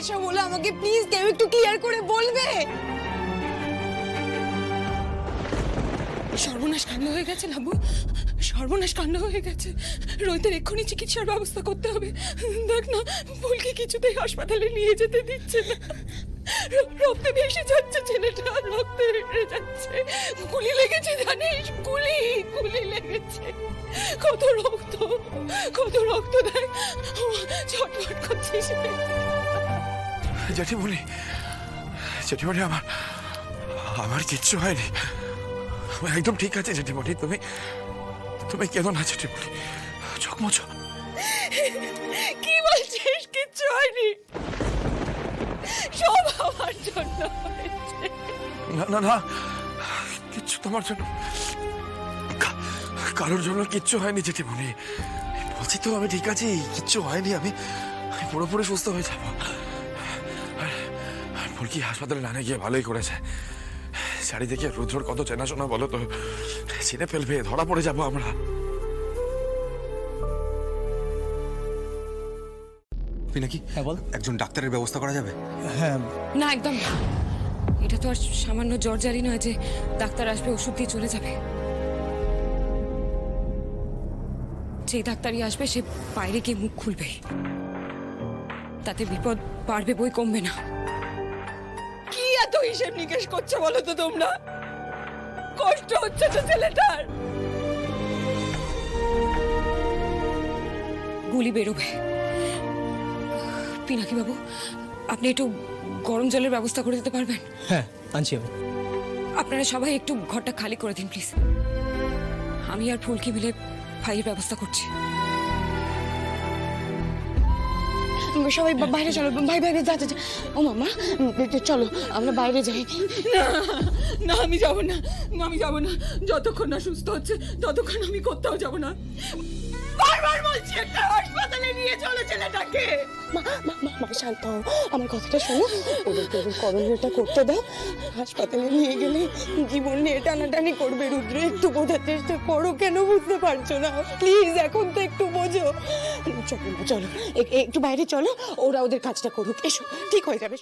এসব হলো? আমাকে প্লিজ কেউ একটু ক্লিয়ার করে বলবে। সর্বনাশ কাণ্ড হয়ে গেছে লাবু, সর্বনাশ কাণ্ড হয়ে গেছে। রোহিতের এক্ষুনি চিকিৎসার ব্যবস্থা করতে হবে। দেখ না, ফুলকে কিছুতেই হাসপাতালে নিয়ে যেতে দিচ্ছে না। রক্তে ভেসে যাচ্ছে ছেলেটা, রক্তে ভেসে যাচ্ছে। গুলি লেগেছে জানিস, গুলি গুলি লেগেছে। কত রক্ত, কত রক্ত! দেখ ছটফট করছিস। জেঠিমণি, জেঠিমণি, আমার আমার কিচ্ছু হয়নি, আমি একদম ঠিক আছে জেঠিমণি। তুমি তুমি কেঁদো না জেঠিমণি, চোখ মোছো। কি বলছিস? কিচ্ছু হয়নি, সব আমার জন্য হয়েছে। না না না, কিচ্ছু তোমার জন্য, কারোর জন্য কিচ্ছু হয়নি জেঠিমণি। বলছি তো আমি ঠিক আছি, কিচ্ছু হয়নি, আমি পুরোপুরি সুস্থ হয়ে যাবো। আর ফুলকি হাসপাতালে না নিয়ে গিয়ে ভালোই করেছে। চারিদিকে রুদ্রর কত চেনাশোনা বলো তো, চিনে ফেলবে, ধরা পড়ে যাবো আমরা। পিনাকি, হ্যাঁ বল। একজন ডাক্তারের ব্যবস্থা করা যাবে? হ্যাঁ, না একদম না, এটা তো আর সামান্য জ্বরজারি নয় যে ডাক্তার আসবে ওষুধ দিয়ে চলে যাবে। যে ডাক্তারই আসবে সে বাইরে গিয়ে মুখ খুলবে, তাতে বিপদ বাড়বে বই কমবে না। কি এত হিসেব নিকেশ করছো বলো তো তোমরা? কষ্ট হচ্ছে তো ছেলেটার। গুলি বেরোবে। পিনাকি বাবু, আপনি একটু গরম জলের ব্যবস্থা করে দিতে পারবেন? হ্যাঁ আনছি আমি। আপনারা সবাই একটু ঘরটা খালি করে দিন প্লিজ। আমি আর ফুলকি মিলে ভাইয়ের ব্যবস্থা করছি। সবাই বাইরে চলো, ভাই বাইরে যা যা। ও মামা চলো আমরা বাইরে যাই। না না, আমি যাব না, আমি যাব না। যতক্ষণ না সুস্থ হচ্ছে ততক্ষণ আমি কোথাও যাব না। বারবার বলছি একটা হাসপাতালে নিয়ে চলো ছেলেটাকে। মা শান্ত হও, আমার কথাটা শোনো। ওদেরকে করণীয়টা করতে দাও। হাসপাতালে নিয়ে গেলে জীবন নিয়ে টানাটানি করবে। রুদ্র, একটু বোঝার চেষ্টা করো। কেন বুঝতে পারছো না? প্লিজ এখন তো একটু বোঝো। চলো না, চলো একটু বাইরে চলো, ওরা ওদের কাজটা করুক। এসো, ঠিক হয়ে যাবে।